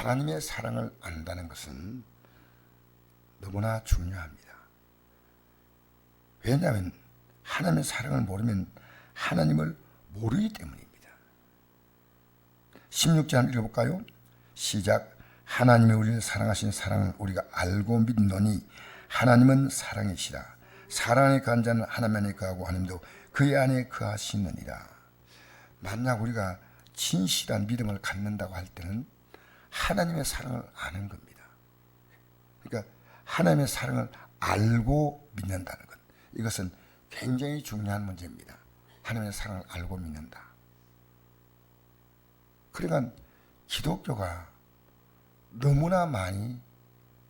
하나님의 사랑을 안다는 것은 너무나 중요합니다. 왜냐하면 하나님의 사랑을 모르면 하나님을 모르기 때문입니다. 16절 읽어볼까요? 시작. 하나님이 우리를 사랑하신 사랑을 우리가 알고 믿노니 하나님은 사랑이시라. 사랑 안에 거한 자는 하나님 안에 거하고 하나님도 그의 안에 거하시느니라. 만약 우리가 진실한 믿음을 갖는다고 할 때는 하나님의 사랑을 아는 겁니다. 그러니까 하나님의 사랑을 알고 믿는다는 것, 이것은 굉장히 중요한 문제입니다. 하나님의 사랑을 알고 믿는다. 그러니까 기독교가 너무나 많이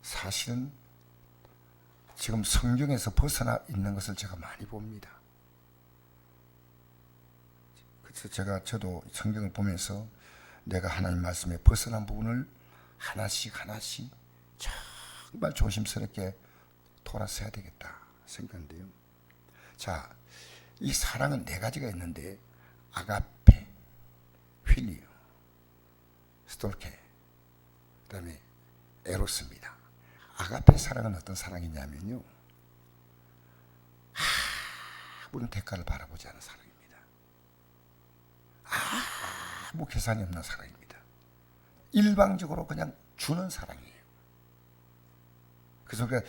사실은 지금 성경에서 벗어나 있는 것을 제가 많이 봅니다. 그래서 저도 성경을 보면서 내가 하나님 말씀에 벗어난 부분을 하나씩 정말 조심스럽게 돌아서야 되겠다 생각한데요. 자, 이 사랑은 네 가지가 있는데 아가페, 휠리오, 스톨케, 그 다음에 에로스입니다. 아가페 사랑은 어떤 사랑이냐면요, 아무런 대가를 바라보지 않은 사랑입니다. 아무 계산이 없는 사랑입니다. 일방적으로 그냥 주는 사랑이에요. 그래서 우리가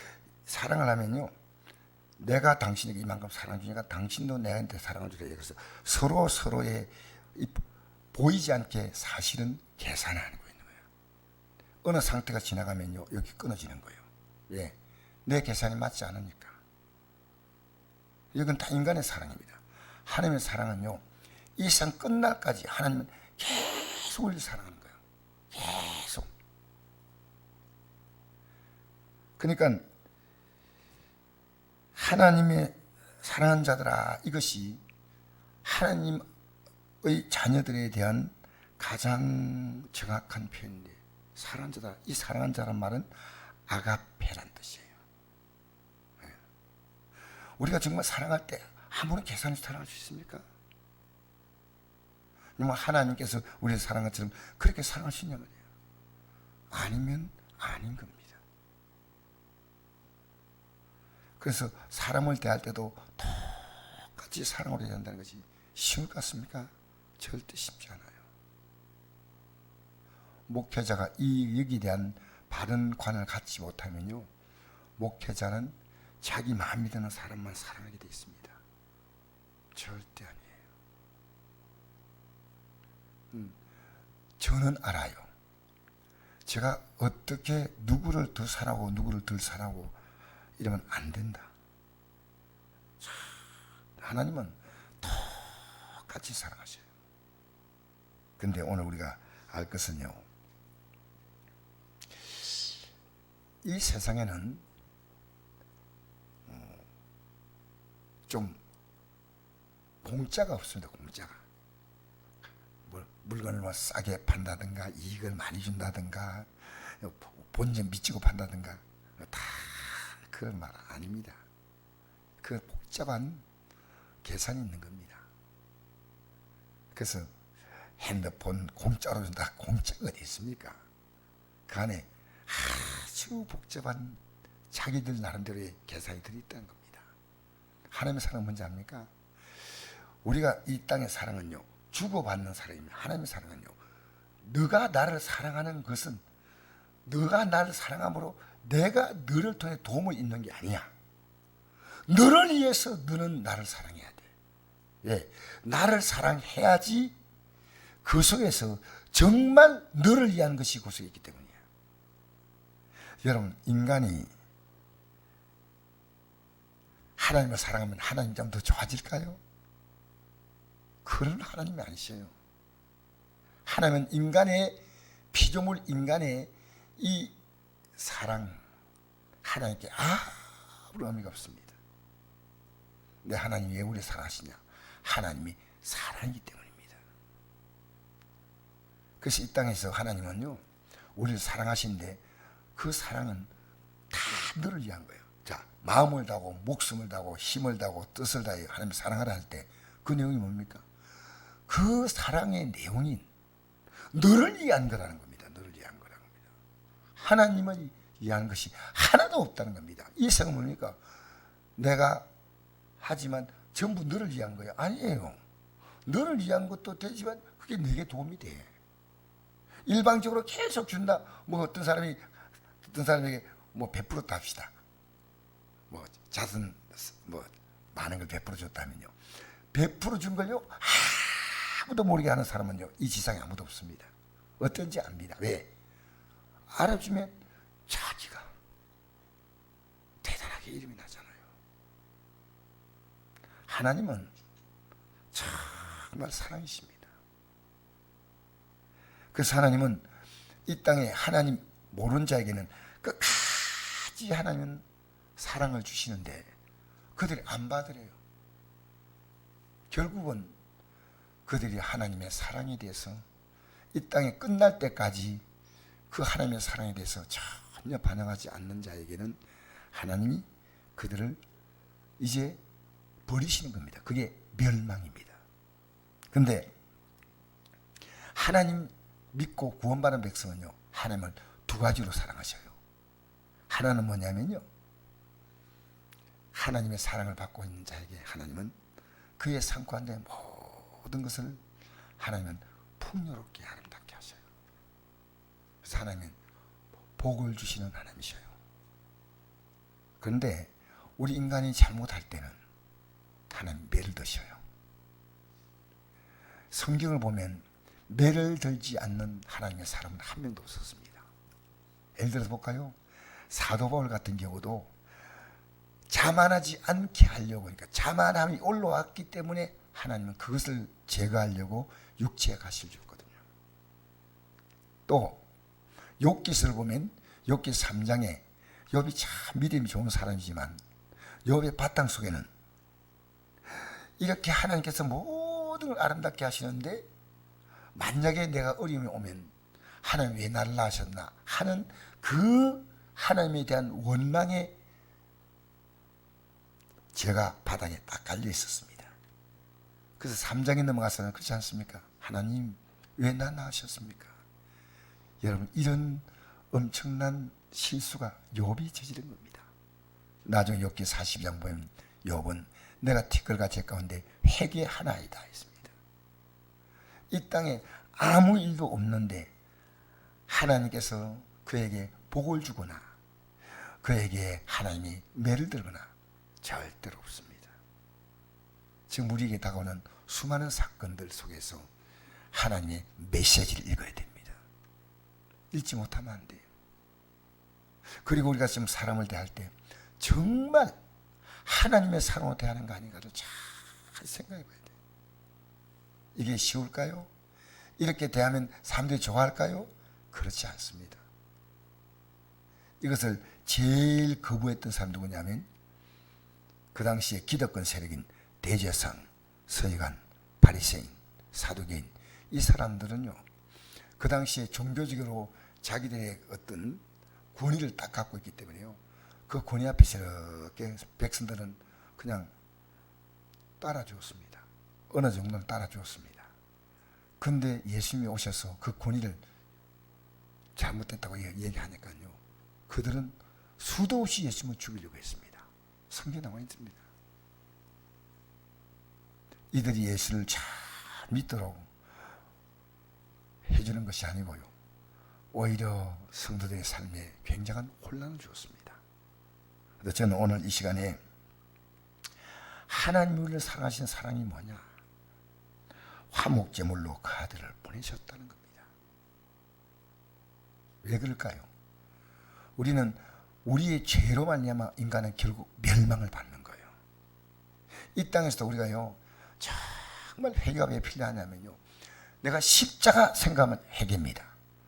사랑을 하면요, 내가 당신에게 이만큼 사랑 주니까 당신도 내한테 사랑을 주라. 그래서 서로의 보이지 않게 사실은 계산을 하는 거예요. 어느 상태가 지나가면요, 여기 끊어지는 거예요. 예, 내 계산이 맞지 않으니까. 이건 다 인간의 사랑입니다. 하나님의 사랑은요, 이 세상 끝날까지 하나님은 계속 우리를 사랑하는 거예요. 계속. 그러니까 하나님의 사랑하는 자들아, 이것이 하나님의 자녀들에 대한 가장 정확한 표현인데, 사랑하는 자다. 이 사랑하는 자란 말은 아가페란 뜻이에요. 우리가 정말 사랑할 때 아무런 계산 없이 사랑할 수 있습니까? 하나님께서 우리를 사랑한 것처럼 그렇게 사랑할 수 있냐 말이에요. 아니면 아닌 겁니다. 그래서 사람을 대할 때도 똑같이 사랑으로 해야 한다는 것이 쉬울 것 같습니까? 절대 쉽지 않아요. 목회자가 이 여기에 대한 바른 관을 갖지 못하면요, 목회자는 자기 마음에 드는 사람만 사랑하게 되어 있습니다. 절대 아니에요. 저는 알아요. 제가 어떻게 누구를 더 사랑하고 누구를 덜 사랑하고 이러면 안 된다. 하나님은 똑같이 사랑하셔요. 근데 오늘 우리가 알 것은요, 이 세상에는 좀 공짜가 없습니다. 공짜가. 물건을 싸게 판다든가 이익을 많이 준다든가 본전 미치고 판다든가 다 그런 말 아닙니다. 그 복잡한 계산이 있는 겁니다. 그래서 핸드폰 공짜로 준다. 공짜가 어디 있습니까? 그 안에 아주 복잡한 자기들 나름대로의 계산이 들어있다는 겁니다. 하나님의 사랑은 뭔지 압니까? 우리가 이 땅의 사랑은요, 주고받는 사랑입니다. 하나님의 사랑은요, 너가 나를 사랑하는 것은 너가 나를 사랑함으로 내가 너를 통해 도움을 잇는 게 아니야. 너를 위해서 너는 나를 사랑해야 돼. 예, 나를 사랑해야지 그 속에서 정말 너를 위한 것이 그 속에 있기 때문이야. 여러분, 인간이 하나님을 사랑하면 하나님 좀 더 좋아질까요? 그런 하나님이 아니셔요. 하나님은 인간의 피조물, 인간의 이 사랑, 하나님께 아무런 의미가 없습니다. 내 하나님이 왜 우리를 사랑하시냐? 하나님이 사랑이기 때문입니다. 그래서 이 땅에서 하나님은요, 우리를 사랑하시는데 그 사랑은 다 너를 위한 거예요. 자, 마음을 다하고 목숨을 다하고 힘을 다하고 뜻을 다해 하나님 사랑하라 할 때 그 내용이 뭡니까? 그 사랑의 내용인 너를 위한 거라는 겁니다. 너를 위한 거라는 겁니다. 하나님을 위한 것이 하나도 없다는 겁니다. 이 생각 뭡니까? 내가 하지만 전부 너를 위한 거야. 아니에요. 너를 위한 것도 되지만 그게 내게 도움이 돼. 일방적으로 계속 준다. 뭐 어떤 사람에게 뭐 100% 합시다. 뭐 자선 뭐 많은 걸 100% 줬다면요. 100% 준 걸요 아무도 모르게 하는 사람은요 이 지상에 아무도 없습니다. 어떤지 압니다. 왜? 알아주면 자기가 대단하게 이름이 나잖아요. 하나님은 정말 사랑이십니다. 그래서 하나님은 이 땅에 하나님 모르는 자에게는 끝까지 하나님은 사랑을 주시는데 그들이 안 받으래요. 결국은 그들이 하나님의 사랑에 대해서 이 땅에 끝날 때까지 그 하나님의 사랑에 대해서 전혀 반응하지 않는 자에게는 하나님이 그들을 이제 버리시는 겁니다. 그게 멸망입니다. 그런데 하나님 믿고 구원받은 백성은요 하나님을 두 가지로 사랑하셔요. 하나는 뭐냐면요, 하나님의 사랑을 받고 있는 자에게 하나님은 그의 상관된 모든 것을 하나님은 풍요롭게 아름답게 하셔요. 그래서 하나님은 복을 주시는 하나님이셔요. 그런데 우리 인간이 잘못할 때는 하나님 매를 드셔요. 성경을 보면 매를 들지 않는 하나님의 사람은 한 명도 없었습니다. 예를 들어서 볼까요? 사도 바울 같은 경우도 자만하지 않게 하려고, 그러니까 자만함이 올라왔기 때문에 하나님은 그것을 제거하려고 육체에 가시를 줬거든요. 또 욥기서를 보면 욥기 3장에 욥이 참 믿음이 좋은 사람이지만 욥의 바탕 속에는 이렇게 하나님께서 모든 걸 아름답게 하시는데 만약에 내가 어려움이 오면 하나님 왜 나를 낳으셨나 하는 그 하나님에 대한 원망에 제가 바닥에 딱 깔려 있었습니다. 그래서 3장에 넘어가서는 그렇지 않습니까? 하나님 왜 나 낳으셨습니까? 여러분, 이런 엄청난 실수가 욥이 저지른 겁니다. 나중에 욥기 40장 보면 욥은 내가 티끌과 재 가운데 회개하나이다 했습니다. 이 땅에 아무 일도 없는데 하나님께서 그에게 복을 주거나 그에게 하나님이 매를 들거나 절대로 없습니다. 지금 우리에게 다가오는 수많은 사건들 속에서 하나님의 메시지를 읽어야 됩니다. 읽지 못하면 안 돼요. 그리고 우리가 지금 사람을 대할 때 정말 하나님의 사랑으로 대하는 거 아닌가를 잘 생각해 봐야 돼요. 이게 쉬울까요? 이렇게 대하면 사람들이 좋아할까요? 그렇지 않습니다. 이것을 제일 거부했던 사람 누구냐면 그 당시에 기득권 세력인 대제사장, 서기관, 바리새인, 사두개인, 이 사람들은요 그 당시에 종교적으로 자기들의 어떤 권위를 딱 갖고 있기 때문에요 그 권위 앞에서 이렇게 백성들은 그냥 따라주었습니다. 어느 정도는 따라주었습니다. 근데 예수님이 오셔서 그 권위를 잘못됐다고 얘기하니까요 그들은 수도 없이 예수님을 죽이려고 했습니다. 성경에 나와 있습니다. 이들이 예수를 잘 믿도록 해주는 것이 아니고요 오히려 성도들의 삶에 굉장한 혼란을 주었습니다. 그래서 저는 오늘 이 시간에 하나님이 우리를 사랑하신 사랑이 뭐냐, 화목제물로 그 아들을 보내셨다는 겁니다. 왜 그럴까요? 우리는 우리의 죄로 말미암아 인간은 결국 멸망을 받는 거예요. 이 땅에서도 우리가요 정말 회개가 왜 필요하냐면요 내가 십자가 생각하면 회개입니다.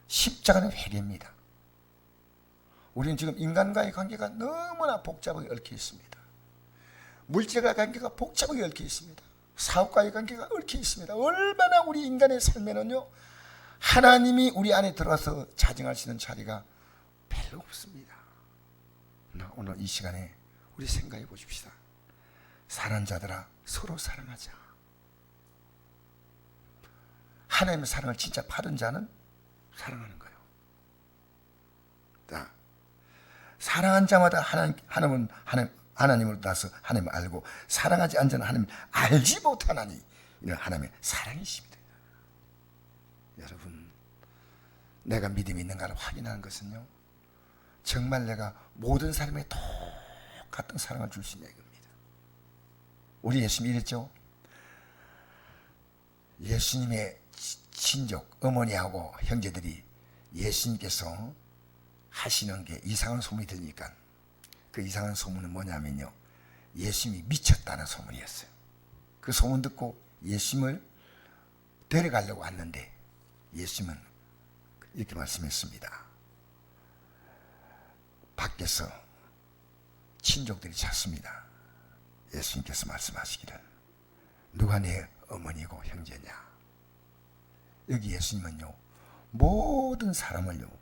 십자가는 회개입니다. 우리는 지금 인간과의 관계가 너무나 복잡하게 얽혀 있습니다. 물질과의 관계가 복잡하게 얽혀 있습니다. 사업과의 관계가 얽혀 있습니다. 얼마나 우리 인간의 삶에는요 하나님이 우리 안에 들어와서 자정할 수 있는 자리가 별로 없습니다. 오늘 이 시간에 우리 생각해 보십시다. 사랑하는 자들아 서로 사랑하자. 하나님의 사랑을 진짜 받은 자는 사랑하는 거예요. 사랑한 자마다 하나님을 따서 하나님을 알고 사랑하지 않는 자는 하나님을 알지 못하나니 이는 하나님의 사랑이십니다. 여러분, 내가 믿음이 있는가를 확인하는 것은요, 정말 내가 모든 사람에게 똑같은 사랑을 줄 수 있는 겁니다. 우리 예수님이 이랬죠. 예수님의 친족 어머니하고 형제들이 예수님께서 하시는 게 이상한 소문이 들리니까, 그 이상한 소문은 뭐냐면요, 예수님이 미쳤다는 소문이었어요. 그 소문 듣고 예수님을 데려가려고 왔는데 예수님은 이렇게 말씀했습니다. 밖에서 친족들이 찾습니다. 예수님께서 말씀하시기를 누가 내 어머니고 형제냐. 여기 예수님은요, 모든 사람을요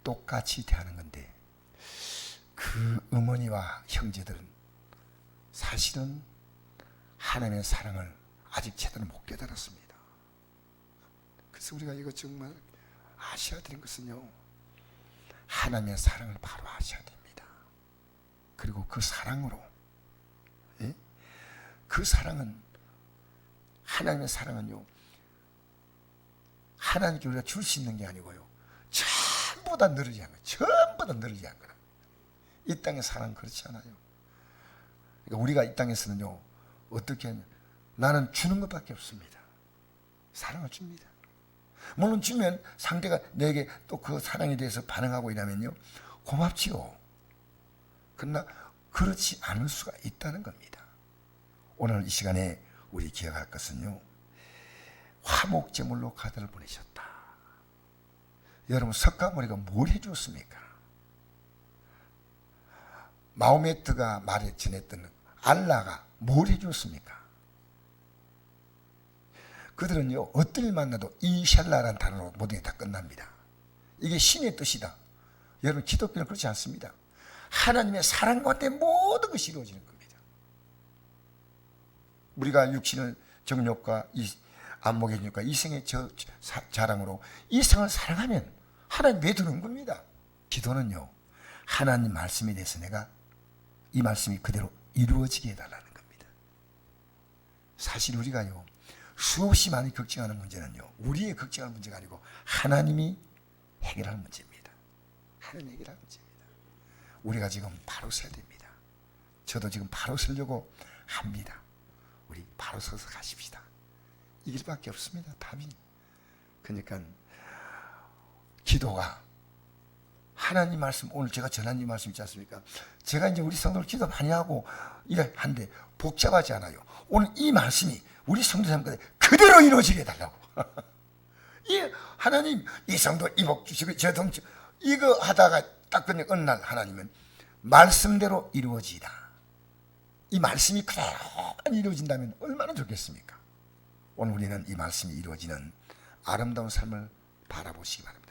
똑같이 대하는 건데, 그 어머니와 형제들은 사실은 하나님의 사랑을 아직 제대로 못 깨달았습니다. 그래서 우리가 이거 정말 아셔야 되는 것은요, 하나님의 사랑을 바로 아셔야 됩니다. 그리고 그 사랑으로, 그 사랑은, 하나님의 사랑은요, 하나님께 우리가 줄 수 있는 게 아니고요, 전부 다 늘어지 않은 거예요. 전부 다 늘어지 않은 거예요. 이 땅의 사랑은 그렇지 않아요. 그러니까 우리가 이 땅에서는요, 어떻게 하냐, 나는 주는 것밖에 없습니다. 사랑을 줍니다. 물론 주면 상대가 내게 또 그 사랑에 대해서 반응하고 이러면요, 고맙지요. 그러나 그렇지 않을 수가 있다는 겁니다. 오늘 이 시간에 우리 기억할 것은요, 화목제물로 가드를 보내셨다. 여러분, 석가모니가 뭘 해주었습니까? 마호메트가 말해 전했던 알라가 뭘 해주었습니까? 그들은요, 어떤 일 만나도 이샬라라는 단어로 모든 게 다 끝납니다. 이게 신의 뜻이다. 여러분, 기독교는 그렇지 않습니다. 하나님의 사랑 가운데 모든 것이 이루어지는 겁니다. 우리가 육신을 정욕과 안목의 정욕과 이생의 자랑으로 이 세상을 사랑하면 하나님 믿는 겁니다. 기도는요, 하나님 말씀에 대해서 내가 이 말씀이 그대로 이루어지게 해달라는 겁니다. 사실 우리가요, 수없이 많이 걱정하는 문제는요, 우리의 걱정하는 문제가 아니고 하나님이 해결하는 문제입니다. 하나님이 해결하는 문제입니다. 우리가 지금 바로 서야 됩니다. 저도 지금 바로 서려고 합니다. 우리 바로 서서 가십시다. 이 길밖에 없습니다. 답이. 그러니까 기도가, 하나님 말씀, 오늘 제가 전한 이 말씀 있지 않습니까? 제가 이제 우리 성도들 기도 많이 하고 이래 한데 복잡하지 않아요. 오늘 이 말씀이 우리 성도님들 그대로 이루어지게 해달라고. 이 하나님, 이 성도 이복 주시고 저 동치 이거 하다가 딱 끝내 어느 날 하나님은 말씀대로 이루어지다. 이 말씀이 그대로 이루어진다면 얼마나 좋겠습니까? 오늘 우리는 이 말씀이 이루어지는 아름다운 삶을 바라보시기 바랍니다.